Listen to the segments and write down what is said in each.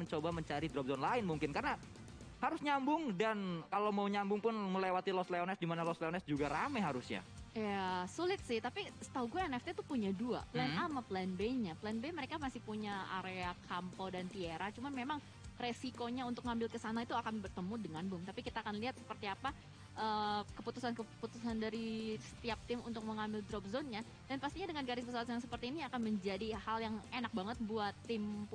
mencoba mencari drop zone lain mungkin karena harus nyambung dan kalau mau nyambung pun melewati Los Leones di mana Los Leones juga rame harusnya. Ya sulit sih, tapi setahu gue NFT tuh punya dua, plan A sama plan B-nya. Plan B mereka masih punya area Campo dan Tierra, cuman memang resikonya untuk ngambil ke sana itu akan bertemu dengan Boom. Tapi kita akan lihat seperti apa keputusan-keputusan dari setiap tim untuk mengambil drop zone-nya, dan pastinya dengan garis pesawat yang seperti ini akan menjadi hal yang enak banget buat tim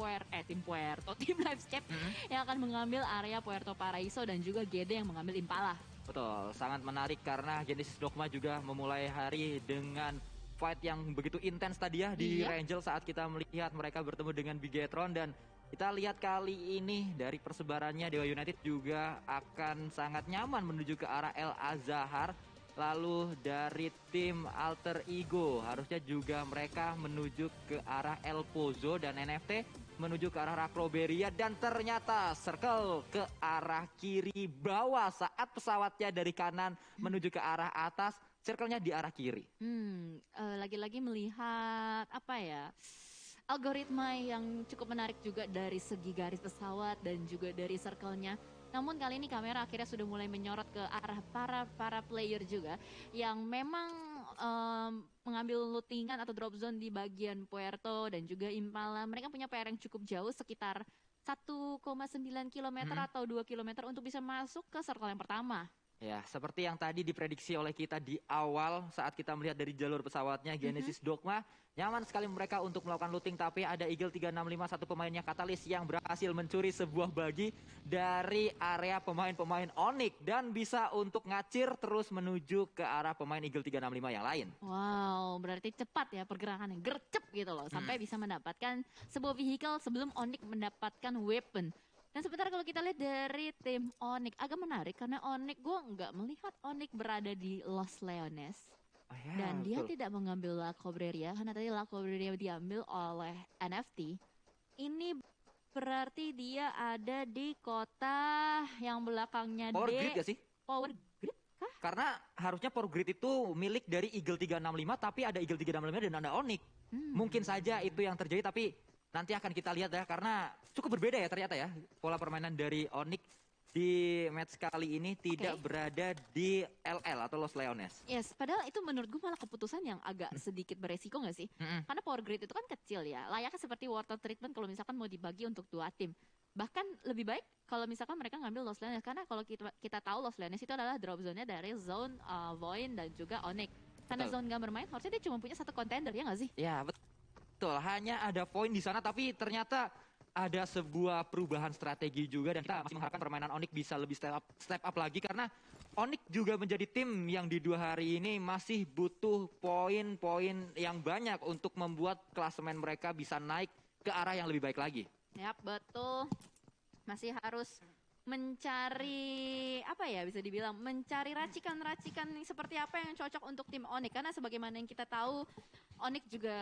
Livescape yang akan mengambil area Puerto Paraiso dan juga GD yang mengambil Impala. Betul, sangat menarik karena Genesis Dogma juga memulai hari dengan fight yang begitu intens tadi ya di Rangel saat kita melihat mereka bertemu dengan Bigetron, dan kita lihat kali ini dari persebarannya Dewa United juga akan sangat nyaman menuju ke arah El Azahar. Lalu dari tim Alter Ego harusnya juga mereka menuju ke arah El Pozo, dan NFT menuju ke arah Rakroberia, dan ternyata Circle ke arah kiri bawah saat pesawatnya dari kanan menuju ke arah atas, Circle-nya di arah kiri. Lagi-lagi melihat apa ya, algoritma yang cukup menarik juga dari segi garis pesawat dan juga dari circle-nya. Namun kali ini kamera akhirnya sudah mulai menyorot ke arah para player juga yang memang mengambil lootingan atau drop zone di bagian Puerto dan juga Impala. Mereka punya PR yang cukup jauh, sekitar 1,9 km atau 2 km untuk bisa masuk ke circle yang pertama. Ya, seperti yang tadi diprediksi oleh kita di awal saat kita melihat dari jalur pesawatnya Genesis Dogma, nyaman sekali mereka untuk melakukan looting, tapi ada Eagle 365, satu pemainnya Katalis yang berhasil mencuri sebuah bagi dari area pemain-pemain Onyx dan bisa untuk ngacir terus menuju ke arah pemain Eagle 365 yang lain. Wow, berarti cepat ya pergerakannya, gercep gitu loh, sampai bisa mendapatkan sebuah vehicle sebelum Onyx mendapatkan weapon. Dan sebentar kalau kita lihat dari tim Onyx, agak menarik karena Onyx, gue nggak melihat Onyx berada di Los Leones. Dan dia tidak mengambil La Cobreria, karena tadi La Cobreria diambil oleh NFT. Ini berarti dia ada di kota yang belakangnya Power Grid gak sih? Power Grid kah? Karena harusnya Power Grid itu milik dari Eagle 365, tapi ada Eagle 365 dan ada Onyx. Mungkin saja itu yang terjadi, tapi nanti akan kita lihat ya, karena cukup berbeda ya ternyata ya pola permainan dari Onyx di match kali ini tidak berada di LL atau Los Leones. Yes, padahal itu menurut gue malah keputusan yang agak sedikit beresiko gak sih? Karena power grid itu kan kecil ya, layaknya seperti water treatment kalau misalkan mau dibagi untuk 2 tim. Bahkan lebih baik kalau misalkan mereka ngambil Los Leones, karena kalau kita tahu Los Leones itu adalah drop zone-nya dari zone Void dan juga Onyx. Karena zone gak bermain, harusnya dia cuma punya 1 contender, ya gak sih? Ya, betul, hanya ada poin di sana, tapi ternyata ada sebuah perubahan strategi juga, dan kita masih mengharapkan permainan Onyx bisa lebih step up lagi, karena Onyx juga menjadi tim yang di 2 hari ini masih butuh poin-poin yang banyak untuk membuat klasemen mereka bisa naik ke arah yang lebih baik lagi. Yap, betul. Masih harus mencari apa ya, bisa dibilang mencari racikan-racikan seperti apa yang cocok untuk tim Onyx, karena sebagaimana yang kita tahu Onyx juga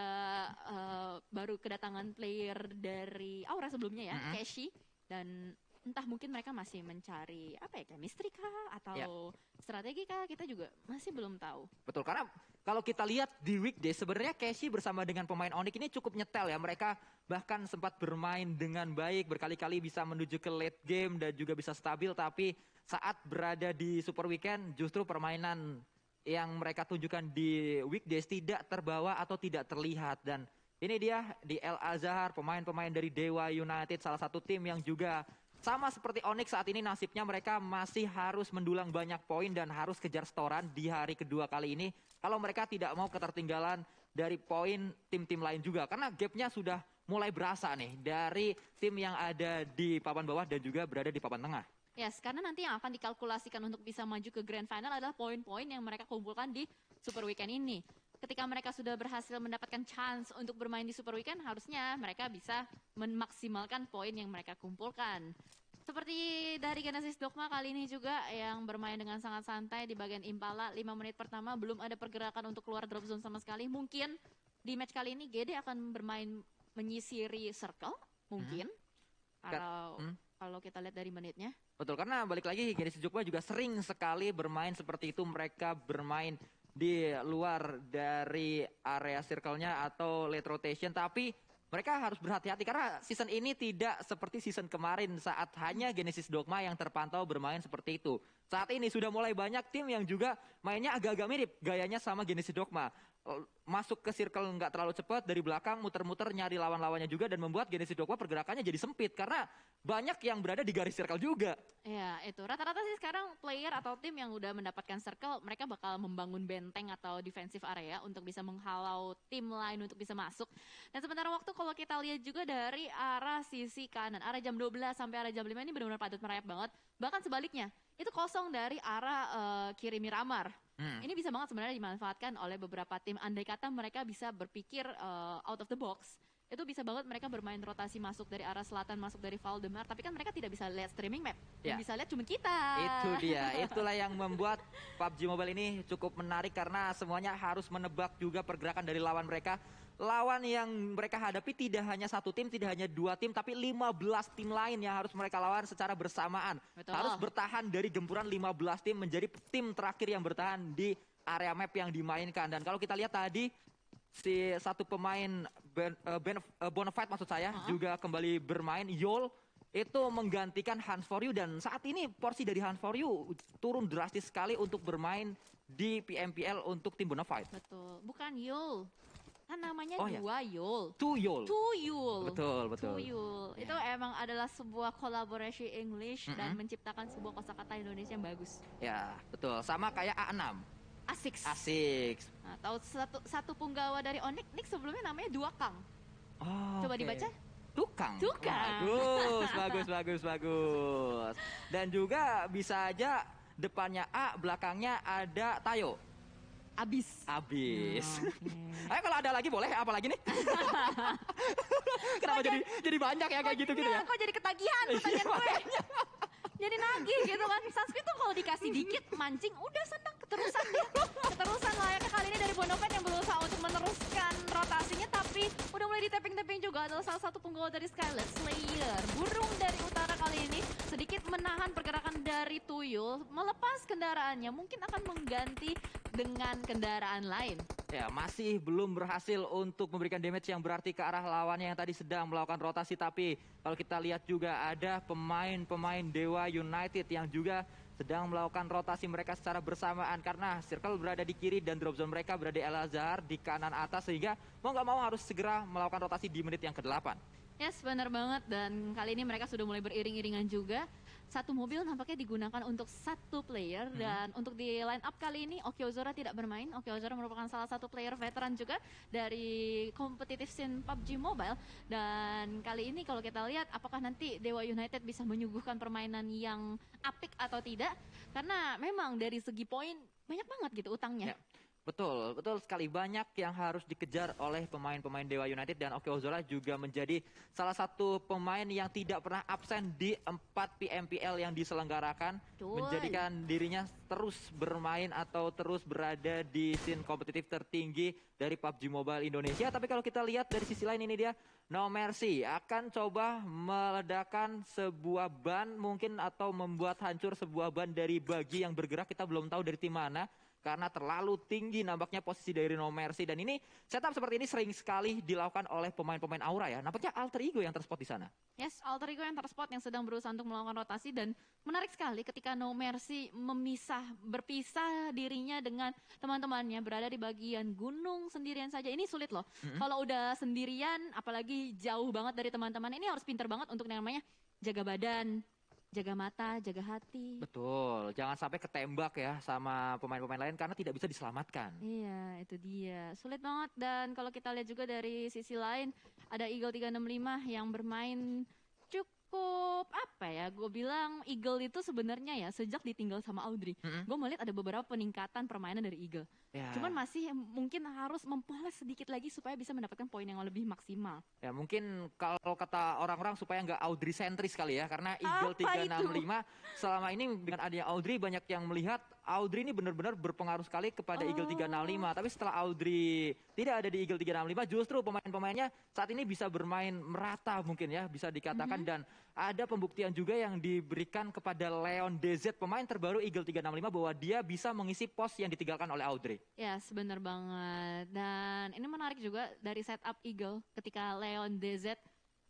baru kedatangan player dari Aura sebelumnya ya, Keshi, dan entah mungkin mereka masih mencari apa ya, chemistry kah atau strategi kah, kita juga masih belum tahu. Betul, karena kalau kita lihat di weekday sebenarnya Keshi bersama dengan pemain Onyx ini cukup nyetel ya. Mereka bahkan sempat bermain dengan baik, berkali-kali bisa menuju ke late game dan juga bisa stabil, tapi saat berada di Super Weekend justru permainan yang mereka tunjukkan di weekdays tidak terbawa atau tidak terlihat. Dan ini dia di El Azahar, pemain-pemain dari Dewa United, salah satu tim yang juga sama seperti Onyx saat ini nasibnya, mereka masih harus mendulang banyak poin dan harus kejar setoran di hari kedua kali ini kalau mereka tidak mau ketertinggalan dari poin tim-tim lain juga, karena gapnya sudah mulai berasa nih dari tim yang ada di papan bawah dan juga berada di papan tengah. Yes, karena nanti yang akan dikalkulasikan untuk bisa maju ke Grand Final adalah poin-poin yang mereka kumpulkan di Super Weekend ini. Ketika mereka sudah berhasil mendapatkan chance untuk bermain di Super Weekend, harusnya mereka bisa memaksimalkan poin yang mereka kumpulkan. Seperti dari Genesis Dogma kali ini juga yang bermain dengan sangat santai di bagian Impala. 5 menit pertama belum ada pergerakan untuk keluar drop zone sama sekali. Mungkin di match kali ini GD akan bermain menyisiri circle, mungkin. Kalau kita lihat dari menitnya. Betul, karena balik lagi Genesis Dogma juga sering sekali bermain seperti itu. Mereka bermain di luar dari area circle-nya atau late rotation, tapi mereka harus berhati-hati karena season ini tidak seperti season kemarin saat hanya Genesis Dogma yang terpantau bermain seperti itu. Saat ini sudah mulai banyak tim yang juga mainnya agak-agak mirip gayanya sama Genesis Dogma. Masuk ke circle nggak terlalu cepat, dari belakang muter-muter nyari lawan-lawannya juga, dan membuat Genesis Dogma pergerakannya jadi sempit karena banyak yang berada di garis circle juga. Ya, itu rata-rata sih sekarang player atau tim yang udah mendapatkan circle, mereka bakal membangun benteng atau defensive area untuk bisa menghalau tim lain untuk bisa masuk. Dan sementara waktu kalau kita lihat juga dari arah sisi kanan, arah jam 12 sampai arah jam 5 ini benar-benar padat merayap banget. Bahkan sebaliknya, itu kosong dari arah kiri Miramar. Ini bisa banget sebenarnya dimanfaatkan oleh beberapa tim. Andai kata mereka bisa berpikir out of the box, itu bisa banget mereka bermain rotasi masuk dari arah selatan, masuk dari Valdemar. Tapi kan mereka tidak bisa lihat streaming map. Yang bisa lihat cuma kita. Itu dia, itulah yang membuat PUBG Mobile ini cukup menarik karena semuanya harus menebak juga pergerakan dari lawan mereka. Lawan yang mereka hadapi tidak hanya satu tim, tidak hanya dua tim, tapi 15 tim lain yang harus mereka lawan secara bersamaan. Betul. Harus bertahan dari gempuran 15 tim menjadi tim terakhir yang bertahan di area map yang dimainkan. Dan kalau kita lihat tadi, si satu pemain Bonafide maksud saya juga kembali bermain, Yol itu menggantikan Hunt For You, dan saat ini porsi dari Hunt For You turun drastis sekali untuk bermain di PMPL untuk tim Bonafide. Betul, bukan Yul. Kan namanya Yul. Tuyul. Tuyul. Betul. Tuyul. Itu emang adalah sebuah kolaborasi English dan menciptakan sebuah kosakata Indonesia yang bagus. Ya, betul. Sama kayak A6. Asik. Nah, tahu satu punggawa dari Onyx, Nick sebelumnya namanya Dua Kang. Oh, coba dibaca. Tukang. Tukang. Bagus. Dan juga bisa aja depannya A, belakangnya ada Tayo. Abis. Ayo kalau ada lagi boleh, apa lagi nih? Kenapa jadi banyak ya kayak gitu ya? Kok jadi ketagihan gue? Jadi nagih gitu kan. Sunspeed tuh kalau dikasih dikit mancing udah senang keterusan dia. Keterusan layaknya kali ini dari Bonafide yang berusaha untuk meneruskan rotasinya, tapi udah mulai diteping-teping juga. Adalah salah satu penggawa dari Scarlet Slayer. Burung dari utara kali ini sedikit menahan pergerakan dari Tuyul, melepas kendaraannya, mungkin akan mengganti dengan kendaraan lain. Ya, masih belum berhasil untuk memberikan damage yang berarti ke arah lawannya yang tadi sedang melakukan rotasi. Tapi kalau kita lihat juga ada pemain-pemain Dewa United yang juga sedang melakukan rotasi mereka secara bersamaan, karena circle berada di kiri dan drop zone mereka berada di Al-Azhar di kanan atas, sehingga mau nggak mau harus segera melakukan rotasi di menit yang ke-8. Yes, benar banget. Dan kali ini mereka sudah mulai beriring-iringan juga. Satu mobil nampaknya digunakan untuk satu player. Dan untuk di line up kali ini, Okiozora tidak bermain. Okiozora merupakan salah satu player veteran juga dari competitive scene PUBG Mobile. Dan kali ini kalau kita lihat, apakah nanti Dewa United bisa menyuguhkan permainan yang apik atau tidak. Karena memang dari segi poin, banyak banget gitu utangnya. Ya. Betul sekali, banyak yang harus dikejar oleh pemain-pemain Dewa United, dan Okiozora juga menjadi salah satu pemain yang tidak pernah absen di 4 PMPL yang diselenggarakan. Menjadikan dirinya terus bermain atau terus berada di scene kompetitif tertinggi dari PUBG Mobile Indonesia. Tapi kalau kita lihat dari sisi lain, ini dia No Mercy akan coba meledakkan sebuah ban mungkin, atau membuat hancur sebuah ban dari bagi yang bergerak, kita belum tahu dari tim mana. Karena terlalu tinggi nampaknya posisi dari No Mercy, dan ini setup seperti ini sering sekali dilakukan oleh pemain-pemain Aura ya. Nampaknya Alter Ego yang terspot di sana. Yes, Alter Ego yang terspot yang sedang berusaha untuk melakukan rotasi, dan menarik sekali ketika No Mercy berpisah dirinya dengan teman-temannya berada di bagian gunung sendirian saja. Ini sulit loh. Kalau udah sendirian, apalagi jauh banget dari teman-teman, ini harus pintar banget untuk yang namanya jaga badan, jaga mata, jaga hati. Betul, jangan sampai ketembak ya sama pemain-pemain lain karena tidak bisa diselamatkan. Iya, itu dia. Sulit banget. Dan kalau kita lihat juga dari sisi lain, ada Eagle 365 yang bermain cukup apa ya, gue bilang Eagle itu sebenarnya ya sejak ditinggal sama Audrey, gue melihat ada beberapa peningkatan permainan dari Eagle. Cuman masih mungkin harus mempoles sedikit lagi supaya bisa mendapatkan poin yang lebih maksimal. Ya mungkin kalau kata orang-orang supaya nggak Audrey sentris kali ya, karena Eagle 365 selama ini dengan adanya Audrey banyak yang melihat Audrey ini benar-benar berpengaruh sekali kepada Eagle 365. Tapi setelah Audrey tidak ada di Eagle 365, justru pemain-pemainnya saat ini bisa bermain merata mungkin ya, bisa dikatakan. Dan ada pembuktian juga yang diberikan kepada Leon DZ, pemain terbaru Eagle 365, bahwa dia bisa mengisi pos yang ditinggalkan oleh Audrey. Ya, benar banget. Dan ini menarik juga dari setup Eagle ketika Leon DZ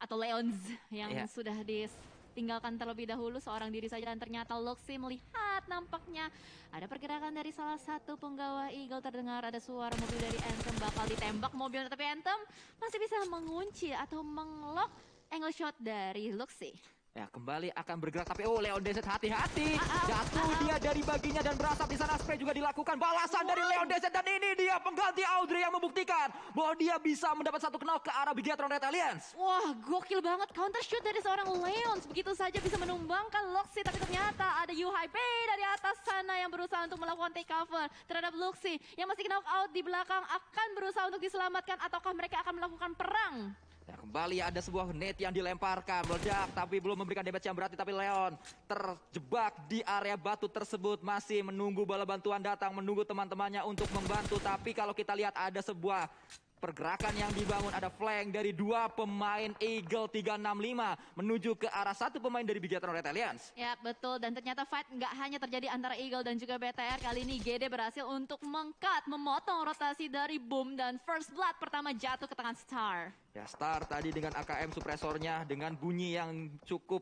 atau Leons yang sudah ditinggalkan terlebih dahulu seorang diri saja, dan ternyata Luxy melihat nampaknya ada pergerakan dari salah satu penggawa Eagle. Terdengar ada suara mobil dari Anthem bakal ditembak mobilnya, tapi Anthem masih bisa mengunci atau menglok angle shot dari Luxy. Ya, kembali akan bergerak, tapi Leon DZ hati-hati. Jatuh dia dari baginya dan berasap di sana. Spray juga dilakukan, balasan dari Leon DZ, dan ini dia pengganti Audrey yang membuktikan bahwa dia bisa mendapat satu knock ke arah Bigetron Red Alliance. Wah, gokil banget counter shoot dari seorang Leons. Begitu saja bisa menumbangkan Luxy, tapi ternyata ada Yuhai Bei dari atas sana yang berusaha untuk melakukan take cover terhadap Luxy yang masih knock out di belakang. Akan berusaha untuk diselamatkan ataukah mereka akan melakukan perang? Ya, kembali ada sebuah net yang dilemparkan, meledak tapi belum memberikan damage yang berarti. Tapi Leon terjebak di area batu tersebut, masih menunggu bala bantuan datang, menunggu teman-temannya untuk membantu. Tapi kalau kita lihat ada sebuah pergerakan yang dibangun, ada flank dari dua pemain Eagle 365 menuju ke arah satu pemain dari Bigetron Red Alliance. Ya, betul. Dan ternyata fight nggak hanya terjadi antara Eagle dan juga BTR. Kali ini GD berhasil untuk memotong rotasi dari Boom, dan First Blood pertama jatuh ke tangan Star. Ya, Star tadi dengan AKM suppressornya dengan bunyi yang cukup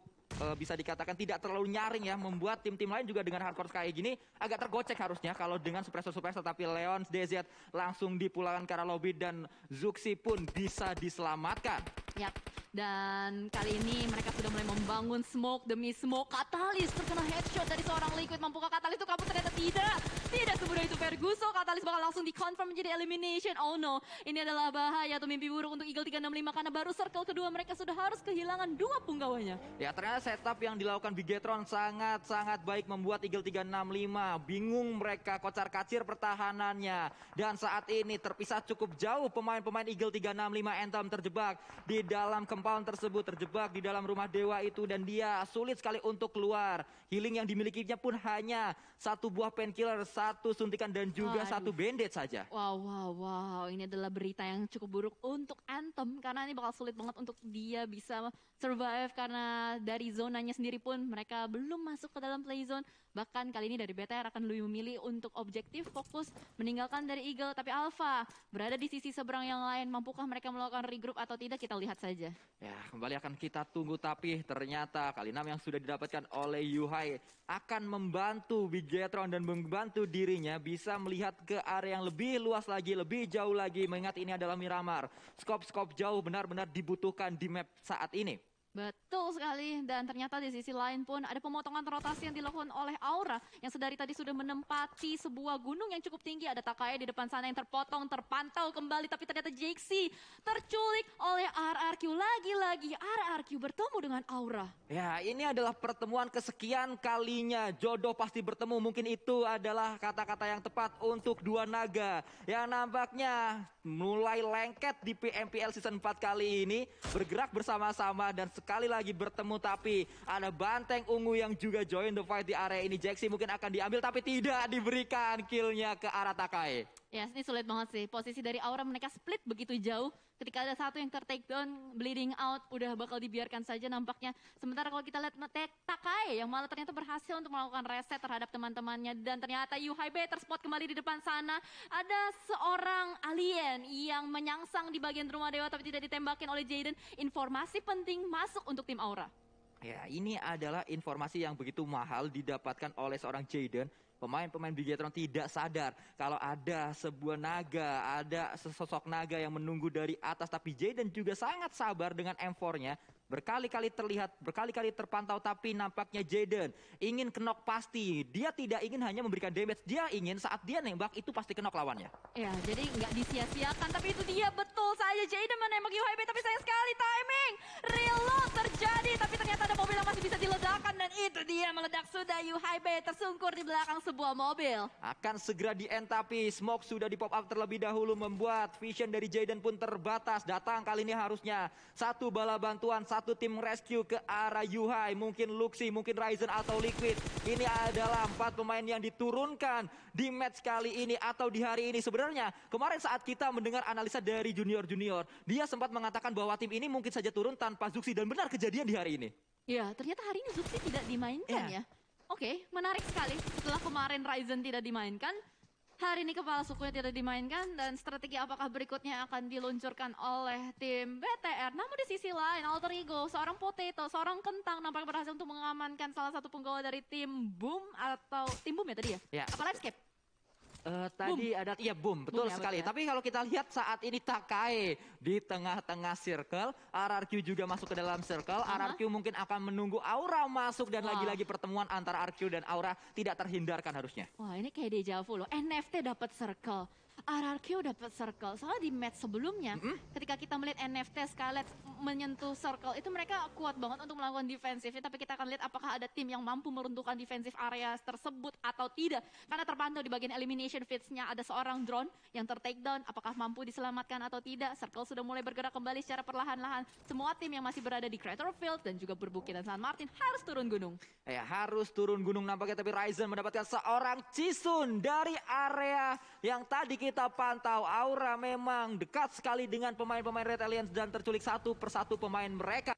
bisa dikatakan tidak terlalu nyaring ya, membuat tim-tim lain juga dengan hardcore kayak gini agak tergocek harusnya kalau dengan suppressor-suppressor. Tapi Leon DZ langsung dipulangkan ke arah lobby dan Zuxi pun bisa diselamatkan. Yap, dan kali ini mereka sudah mulai membangun smoke demi smoke. Katalis terkena headshot dari seorang Liquid. Mampukah Katalis itu kabur? Ternyata tidak. Tidak semudah itu Ferguso. Katalis bakal langsung di-confirm menjadi elimination. Oh no, ini adalah bahaya atau mimpi buruk untuk Eagle 365 karena baru circle kedua mereka sudah harus kehilangan dua punggawanya. Ya, ternyata setup yang dilakukan Bigetron sangat-sangat baik, membuat Eagle 365 bingung mereka kocar-kacir pertahanannya. Dan saat ini terpisah cukup jauh pemain-pemain Eagle 365. Anthem terjebak di dalam compound tersebut, terjebak di dalam rumah dewa itu, dan dia sulit sekali untuk keluar. Healing yang dimilikinya pun hanya satu buah painkiller, satu suntikan, dan juga satu bandage saja. Wow. Ini adalah berita yang cukup buruk untuk Anthem karena ini bakal sulit banget untuk dia bisa survive karena dari zonanya sendiri pun mereka belum masuk ke dalam play zone. Bahkan kali ini dari BTR akan lebih memilih untuk objektif fokus meninggalkan dari Eagle. Tapi Alpha berada di sisi seberang yang lain. Mampukah mereka melakukan regroup atau tidak? Kita lihat saja. Ya, kembali akan kita tunggu. Tapi ternyata kali 6 yang sudah didapatkan oleh Yuhai akan membantu Bigetron dan membantu dirinya bisa melihat ke area yang lebih luas lagi, lebih jauh lagi. Mengingat ini adalah Miramar. Skop-skop jauh benar-benar dibutuhkan di map saat ini. Betul sekali, dan ternyata di sisi lain pun ada pemotongan rotasi yang dilakukan oleh Aura yang sedari tadi sudah menempati sebuah gunung yang cukup tinggi. Ada Takai di depan sana yang terpotong, terpantau kembali, tapi ternyata Jaxi terculik oleh RRQ. Lagi-lagi RRQ bertemu dengan Aura. Ya, ini adalah pertemuan kesekian kalinya. Jodoh pasti bertemu, mungkin itu adalah kata-kata yang tepat untuk dua naga yang nampaknya mulai lengket di PMPL Season 4 kali ini, bergerak bersama-sama dan sekali lagi bertemu. Tapi ada Banteng Ungu yang juga join the fight di area ini. Jaxi mungkin akan diambil tapi tidak diberikan killnya ke arah Takai. Ya, ini sulit banget sih. Posisi dari Aura mereka split begitu jauh. Ketika ada satu yang ter-take down, bleeding out, udah bakal dibiarkan saja nampaknya. Sementara kalau kita lihat Takai yang malah ternyata berhasil untuk melakukan reset terhadap teman-temannya. Dan ternyata Yuhai Bei terspot kembali di depan sana. Ada seorang alien yang menyangsang di bagian rumah dewa tapi tidak ditembakin oleh Jaden. Informasi penting masuk untuk tim Aura. Ya, ini adalah informasi yang begitu mahal didapatkan oleh seorang Jaden. Pemain-pemain Bigetron tidak sadar kalau ada sebuah naga, ada sesosok naga yang menunggu dari atas. Tapi Jaden juga sangat sabar dengan M4-nya. Berkali-kali terlihat, berkali-kali terpantau, tapi nampaknya Jaden ingin knock pasti. Dia tidak ingin hanya memberikan damage, dia ingin saat dia nembak itu pasti knock lawannya. Ya, jadi nggak disia-siakan, tapi itu dia betul saja. Jaden menembak Yuhai Bei, tapi sayang sekali timing. Reload terjadi, tapi ternyata ada mobil yang masih bisa diledakkan, dan itu dia dan meledak sudah. UHB tersungkur di belakang sebuah mobil. Akan segera di-end tapi smoke sudah di pop up terlebih dahulu membuat vision dari Jaden pun terbatas. Datang kali ini harusnya satu bala bantuan, satu tim rescue ke arah Yuhai. Mungkin Luxi, mungkin Ryzen atau Liquid. Ini adalah 4 pemain yang diturunkan di match kali ini atau di hari ini. Sebenarnya kemarin saat kita mendengar analisa dari junior-junior, dia sempat mengatakan bahwa tim ini mungkin saja turun tanpa Zuxi dan benar kejadian di hari ini. Ya, ternyata hari ini Zuxi tidak dimainkan ya. Oke, menarik sekali. Setelah kemarin Ryzen tidak dimainkan, hari ini kepala sukunya tidak dimainkan dan strategi apakah berikutnya akan diluncurkan oleh tim BTR. Namun di sisi lain, Alter Ego, seorang potato, seorang kentang nampaknya berhasil untuk mengamankan salah satu penggawa dari tim Boom atau tim Boom ya tadi ya? Apa Livescape? Tadi ada, iya boom, betul Boom ya, sekali. betul ya. Tapi kalau kita lihat saat ini Takai di tengah-tengah circle, RRQ juga masuk ke dalam circle. RRQ mungkin akan menunggu Aura masuk dan lagi-lagi pertemuan antara RRQ dan Aura tidak terhindarkan harusnya. Wah, ini kayak deja vu loh. NFT dapat circle, RRQ dapat circle. Soalnya di match sebelumnya, ketika kita melihat NFT Scarlet menyentuh circle, itu mereka kuat banget untuk melakukan defensifnya. Tapi kita akan lihat apakah ada tim yang mampu meruntuhkan defensif area tersebut atau tidak. Karena terpantau di bagian elimination feeds-nya ada seorang drone yang ter-takedown. Apakah mampu diselamatkan atau tidak? Circle sudah mulai bergerak kembali secara perlahan-lahan. Semua tim yang masih berada di Crater Field dan juga Berbukitan San Martin harus turun gunung. Ya, harus turun gunung nampaknya, tapi Ryzen mendapatkan seorang Chisun dari area yang tadi kita pantau. Aura memang dekat sekali dengan pemain-pemain Red Alliance dan terculik satu persatu pemain mereka.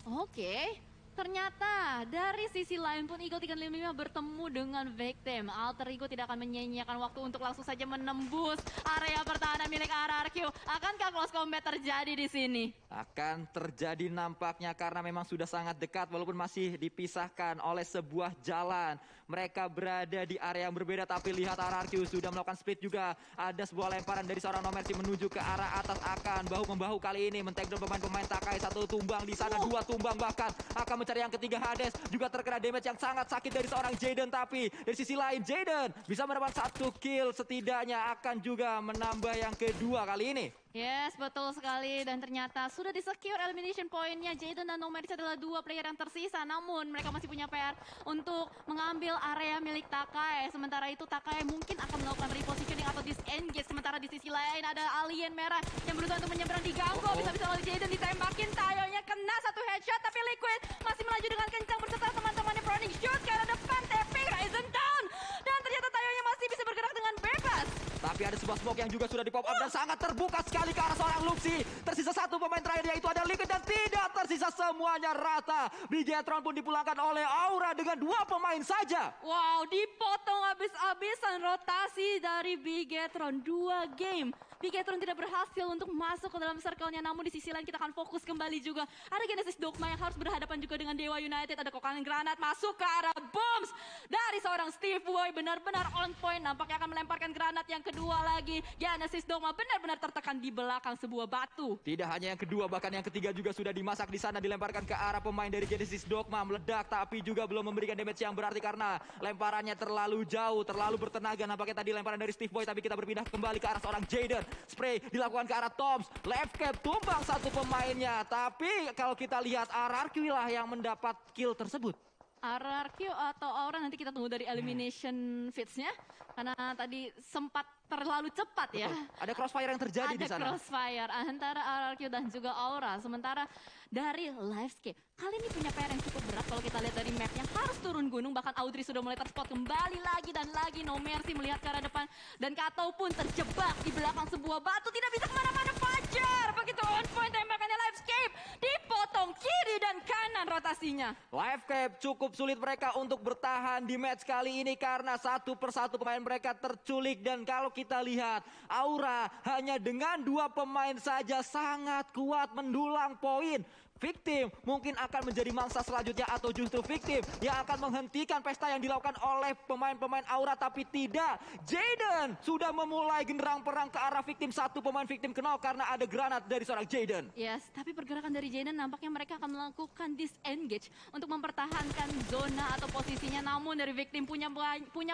Oke, ternyata dari sisi lain pun Eagle 355 bertemu dengan Victim. Alter Ego tidak akan menyia-nyiakan waktu untuk langsung saja menembus area pertahanan milik RRQ. Akankah close combat terjadi di sini? Akan terjadi nampaknya karena memang sudah sangat dekat walaupun masih dipisahkan oleh sebuah jalan. Mereka berada di area yang berbeda tapi lihat RRQ sudah melakukan split juga. Ada sebuah lemparan dari seorang No Mercy menuju ke arah atas, akan bahu-membahu kali ini men-take down pemain-pemain Takai. Satu tumbang di sana, dua tumbang bahkan. Akan mencari yang ketiga. Hades juga terkena damage yang sangat sakit dari seorang Jaden, tapi dari sisi lain Jaden bisa mendapat satu kill setidaknya, akan juga menambah yang kedua kali ini. Yes, betul sekali. Dan ternyata sudah di-secure elimination point-nya. Jaden dan Nomadis adalah dua player yang tersisa. Namun mereka masih punya PR untuk mengambil area milik Takai. Sementara itu Takai mungkin akan melakukan repositioning atau disengage. Sementara di sisi lain ada alien merah yang berusaha untuk menyeberang di ganggu. Bisa-bisa oleh Jaden ditembakin. Tayonya kena satu headshot. Tapi Liquid masih melaju dengan kencang berserta teman-temannya. Proning shoot ke arah depan. Tapping, Ryzen down. Dan ternyata Tayonya masih bisa bergerak dengan bebas. Tapi ada sebuah smoke yang juga sudah di pop up dan sangat terbuka sekali ke arah seorang Luxi. Tersisa satu pemain terakhir yaitu ada Liquid dan tidak tersisa semuanya rata. Bigetron pun dipulangkan oleh Aura dengan dua pemain saja. Wow, dipotong habis-habisan rotasi dari Bigetron. 2 game. Bigetron tidak berhasil untuk masuk ke dalam circle-nya. Namun di sisi lain kita akan fokus kembali juga. Ada Genesis Dogma yang harus berhadapan juga dengan Dewa United. Ada kokalan granat masuk ke arah bombs dari seorang Steve Boy. Benar-benar on point. Nampaknya akan melemparkan granat yang kedua lagi. Genesis Dogma benar-benar tertekan di belakang sebuah batu. Tidak hanya yang kedua, bahkan yang ketiga juga sudah dimasak di sana. Dilemparkan ke arah pemain dari Genesis Dogma. Meledak tapi juga belum memberikan damage yang berarti karena lemparannya terlalu jauh, terlalu bertenaga. Nampaknya tadi lemparan dari Steve Boy, tapi kita berpindah kembali ke arah seorang Jaden. Spray dilakukan ke arah Toms. Left cap tumbang satu pemainnya. Tapi kalau kita lihat RRQ lah yang mendapat kill tersebut. RRQ atau Aura nanti kita tunggu dari elimination feeds-nya. Karena tadi sempat terlalu cepat ya. Ada crossfire yang terjadi di sana. Ada crossfire antara RRQ dan juga Aura. Sementara dari Livescape, kali ini punya PR yang cukup berat kalau kita lihat dari mapnya. Harus turun gunung, bahkan Audrey sudah mulai terspot kembali lagi dan lagi. No Mercy melihat ke arah depan. Dan Kato pun terjebak di belakang sebuah batu. Tidak bisa kemana-mana. Fajar, begitu on point tembakannya Livescape. Dipotong kiri dan kanan rotasinya. Livescape cukup sulit mereka untuk bertahan di match kali ini karena satu persatu pemain mereka terculik. Dan kalau kita lihat Aura hanya dengan dua pemain saja sangat kuat mendulang poin. Victim mungkin akan menjadi mangsa selanjutnya atau justru Victim yang akan menghentikan pesta yang dilakukan oleh pemain-pemain Aura, tapi tidak. Jaden sudah memulai genderang perang ke arah Victim. Satu pemain Victim kenal karena ada granat dari seorang Jaden. Yes, tapi pergerakan dari Jaden nampaknya mereka akan melakukan disengage untuk mempertahankan zona atau posisinya. Namun dari Victim punya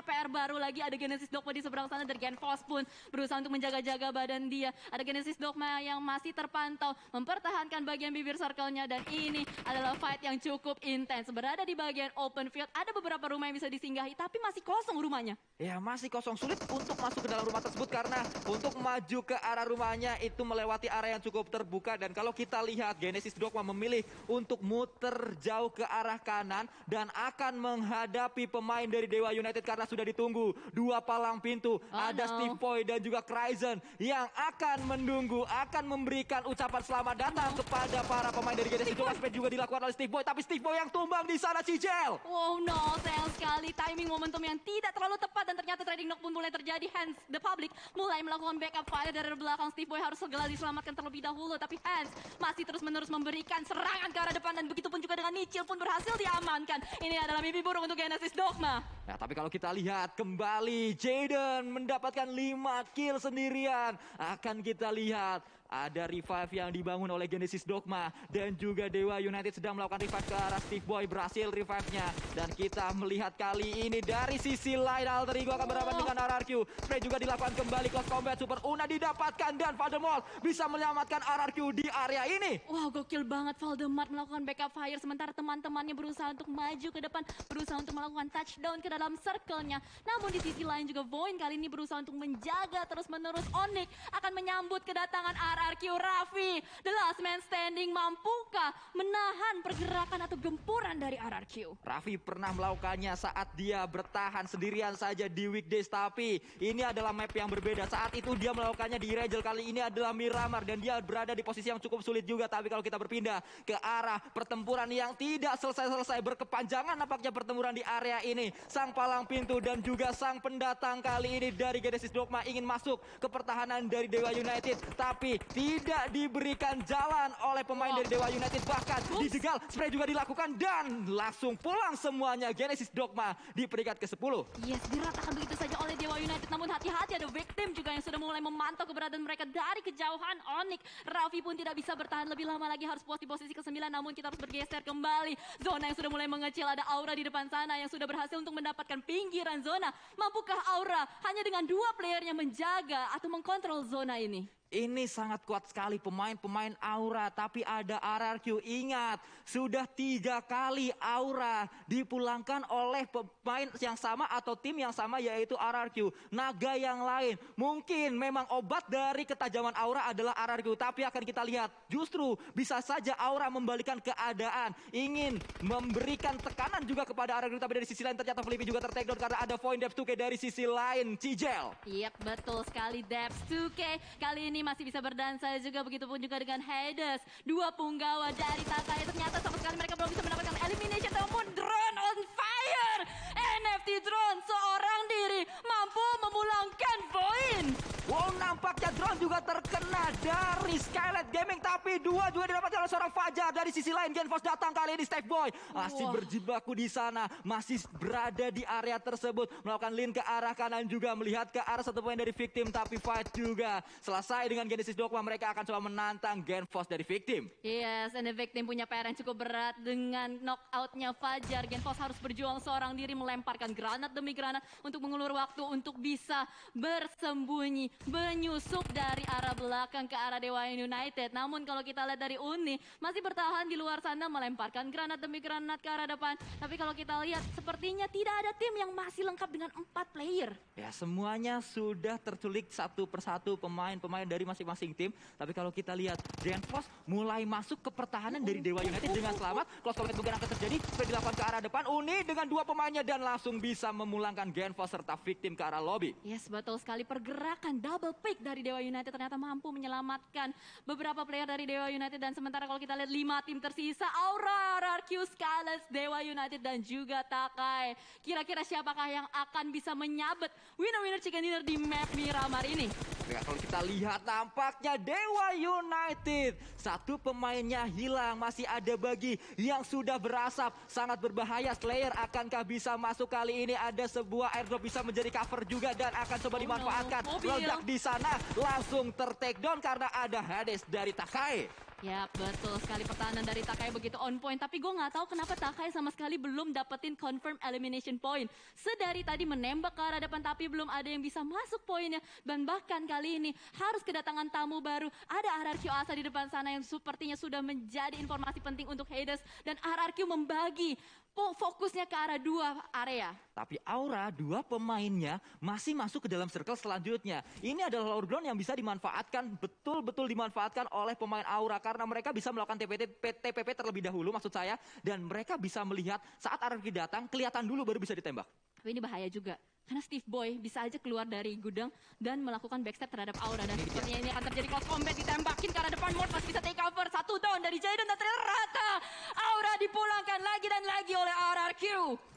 PR baru lagi. Ada Genesis Dogma di seberang sana. Dari Genfos pun berusaha untuk menjaga-jaga badan dia. Ada Genesis Dogma yang masih terpantau mempertahankan bagian bibir circle zone-nya. Dan ini adalah fight yang cukup intens. Berada di bagian open field, ada beberapa rumah yang bisa disinggahi, tapi masih kosong rumahnya. Ya masih kosong, sulit untuk masuk ke dalam rumah tersebut karena untuk maju ke arah rumahnya itu melewati area yang cukup terbuka. Dan kalau kita lihat Genesis Dogma memilih untuk muter jauh ke arah kanan dan akan menghadapi pemain dari Dewa United karena sudah ditunggu dua palang pintu. Ada Steve Boy dan juga Cryzen yang akan menunggu, akan memberikan ucapan selamat datang kepada para pemain dari Genesis Dogma. Seperti juga dilakukan oleh Steve Boy, tapi Steve Boy yang tumbang di sana, Cijel. Wow, no, sayang sekali timing momentum yang tidak terlalu tepat dan ternyata trading knock pun mulai terjadi. Hans the Public mulai melakukan backup fire dari belakang. Steve Boy harus segera diselamatkan terlebih dahulu, tapi Hans masih terus-menerus memberikan serangan ke arah depan dan begitupun juga dengan Nichil pun berhasil diamankan. Ini adalah mimpi buruk untuk Genesis Dogma. Nah, tapi kalau kita lihat kembali Jaden mendapatkan 5 kill sendirian. Akan kita lihat ada revive yang dibangun oleh Genesis Dogma dan juga Dewa United sedang melakukan revive ke arah Steve Boy. Berhasil revive-nya dan kita melihat kali ini dari sisi lain Alter Ego akan berhadapan dengan RRQ. Spray juga dilakukan kembali, close combat, Super Una didapatkan dan Valdemort bisa menyelamatkan RRQ di area ini. Wow, gokil banget Valdemort melakukan backup fire sementara teman-temannya berusaha untuk maju ke depan, berusaha untuk melakukan touchdown ke dalam circle-nya. Namun di sisi lain juga Void kali ini berusaha untuk menjaga terus-menerus Onyx akan menyambut kedatangan RRQ. Raffi, the last man standing, mampukah menahan pergerakan atau gempuran dari RRQ? Raffi pernah melakukannya saat dia bertahan sendirian saja di Weekdays, tapi ini adalah map yang berbeda. Saat itu dia melakukannya di Regel, kali ini adalah Miramar dan dia berada di posisi yang cukup sulit juga. Tapi kalau kita berpindah ke arah pertempuran yang tidak selesai-selesai, berkepanjangan nampaknya pertempuran di area ini. Sang palang pintu dan juga sang pendatang kali ini dari Genesis Dogma ingin masuk ke pertahanan dari Dewa United, tapi tidak diberikan jalan oleh pemain dari Dewa United. Bahkan dijegal, spray juga dilakukan dan langsung pulang semuanya. Genesis Dogma di peringkat ke-10. Yes, diratakan begitu saja oleh Dewa United. Namun hati-hati, ada victim juga yang sudah mulai memantau keberadaan mereka dari kejauhan. Onyx, Raffi pun tidak bisa bertahan lebih lama lagi, harus puas di posisi ke-9. Namun kita harus bergeser kembali. Zona yang sudah mulai mengecil, ada Aura di depan sana yang sudah berhasil untuk mendapatkan pinggiran zona. Mampukah Aura hanya dengan 2 playernya menjaga atau mengkontrol zona ini? Ini sangat kuat sekali pemain-pemain Aura, tapi ada RRQ. Ingat, sudah 3 kali Aura dipulangkan oleh pemain yang sama atau tim yang sama, yaitu RRQ. Naga yang lain, mungkin memang obat dari ketajaman Aura adalah RRQ, tapi akan kita lihat justru bisa saja Aura membalikan keadaan, ingin memberikan tekanan juga kepada RRQ, tapi dari sisi lain ternyata Flippy juga tertakedown karena ada Void Depth 2K dari sisi lain, Cijel. Yap, betul sekali Depth 2K. Kali ini masih bisa berdansa juga, begitupun juga dengan Hades. 2 punggawa dari Takai, ternyata sama sekali mereka belum bisa mendapatkan elimination. Namun drone on fire, NFT drone seorang diri mampu memulangkan Void. Wow, nampaknya drone juga terkena dari Skylight Gaming, tapi 2 juga didapatkan oleh seorang Fajar. Dari sisi lain Genforce datang kali ini, Steve Boy masih berjibaku di sana, masih berada di area tersebut, melakukan link ke arah kanan juga, melihat ke arah satu poin dari victim, tapi fight juga selesai dengan Genesis Dogma. Mereka akan coba menantang Genforce dari victim. Yes, and the victim punya PR yang cukup berat dengan knockoutnya Fajar. Genforce harus berjuang seorang diri, melemparkan granat demi granat untuk mengulur waktu untuk bisa bersembunyi, menyusup dari arah belakang ke arah Dewa United. Namun kalau kita lihat dari Uni, masih bertahan di luar sana, melemparkan granat demi granat ke arah depan. Tapi kalau kita lihat, sepertinya tidak ada tim yang masih lengkap dengan 4 player. Ya, semuanya sudah terculik satu persatu pemain-pemain dari masing-masing tim. Tapi kalau kita lihat, Genforce mulai masuk ke pertahanan dari Dewa United dengan selamat. Close combat mungkin akan terjadi, sudah dilakukan ke arah depan. Uni dengan 2 pemainnya dan langsung bisa memulangkan Genforce serta victim ke arah lobby. Yes, betul sekali. Pergerakan double pick dari Dewa United ternyata mampu menyelamatkan beberapa player dari Dewa United. Dan sementara kalau kita lihat 5 tim tersisa, Aura, RRQ, Skyless, Dewa United dan juga Takai. Kira-kira siapakah yang akan bisa menyabet winner-winner chicken dinner di map Miramar ini? Ya, kalau kita lihat nampaknya Dewa United, 1 pemainnya hilang, masih ada Bagi yang sudah berasap, sangat berbahaya. Slayer akankah bisa masuk kali ini? Ada sebuah airdrop bisa menjadi cover juga dan akan coba dimanfaatkan. Ledak di sana langsung tertakedown karena ada Hades dari Takai. Ya, betul sekali pertahanan dari Takai begitu on point. Tapi gue nggak tahu kenapa Takai sama sekali belum dapetin confirm elimination point. Sedari tadi menembak ke arah depan tapi belum ada yang bisa masuk poinnya. Dan bahkan kali ini harus kedatangan tamu baru. Ada RRQ Asa di depan sana yang sepertinya sudah menjadi informasi penting untuk Hades. Dan RRQ membagi fokusnya ke arah dua area. Tapi Aura, dua pemainnya masih masuk ke dalam circle selanjutnya. Ini adalah lower ground yang bisa dimanfaatkan, betul-betul dimanfaatkan oleh pemain Aura. Karena mereka bisa melakukan TPP terlebih dahulu maksud saya. Dan mereka bisa melihat saat RRQ datang, kelihatan dulu baru bisa ditembak. Tapi ini bahaya juga. Karena Steve Boy bisa aja keluar dari gudang dan melakukan backstep terhadap Aura. Dan sepertinya ini akan terjadi close combat, ditembakin ke arah depan. Mort masih bisa take cover. 1 down dari Jaden dan ternyata Aura dipulangkan lagi dan lagi oleh RRQ.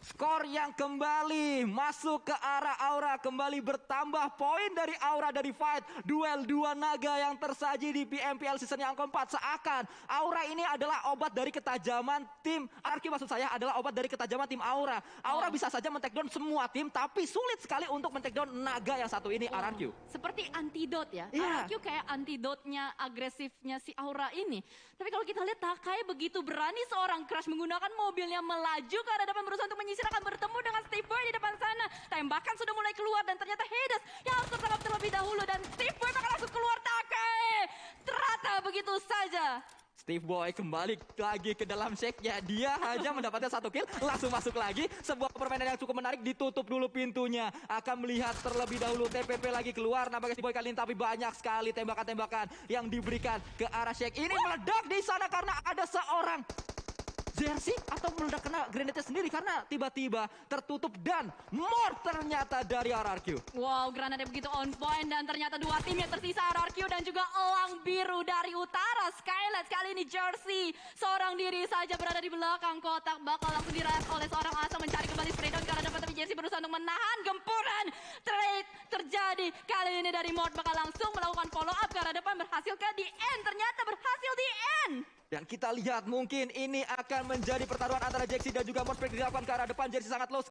Skor yang kembali masuk ke arah Aura, kembali bertambah poin dari Aura dari fight. Duel dua naga yang tersaji di PMPL season yang keempat. Seakan Aura ini adalah obat dari ketajaman tim RRQ, maksud saya adalah obat dari ketajaman tim Aura. Aura bisa saja men-take down semua tim, tapi sulit sekali untuk men-take down naga yang satu ini, RRQ. Seperti antidot ya. Yeah. RRQ kayak antidotnya agresifnya si Aura ini. Tapi kalau kita lihat Takai begitu berani seorang Crush menggunakan mobilnya melaju ke arah depan berusaha untuk menyisir, akan bertemu dengan Steve Boy di depan sana. Tembakan sudah mulai keluar dan ternyata Hades yang harus tertangkap terlebih dahulu dan Steve Boy bakal langsung keluar. Takai terata begitu saja. Steve Boy kembali lagi ke dalam shake-nya. Dia hanya mendapatkan 1 kill, langsung masuk lagi. Sebuah permainan yang cukup menarik, ditutup dulu pintunya. Akan melihat terlebih dahulu TPP lagi keluar. Nampaknya Steve Boy kali ini, tapi banyak sekali tembakan-tembakan yang diberikan ke arah shake. Ini meledak di sana karena ada seorang jersey atau meledak kena grenade sendiri karena tiba-tiba tertutup dan Mort ternyata dari RRQ. Wow, granatnya begitu on point dan ternyata 2 tim yang tersisa, RRQ dan juga Elang Biru dari utara. Skylight kali ini jersey seorang diri saja berada di belakang kotak, bakal langsung diraih oleh seorang Asa mencari kembali spray down karena dapat, tapi jersey berusaha untuk menahan gempuran trade terjadi. Kali ini dari Mort bakal langsung melakukan follow up ke arah depan, berhasil ke di end, ternyata berhasil di end. Dan kita lihat mungkin ini akan menjadi pertaruhan antara Jaxi dan juga Mort dilakukan ke arah depan. Jersey sangat low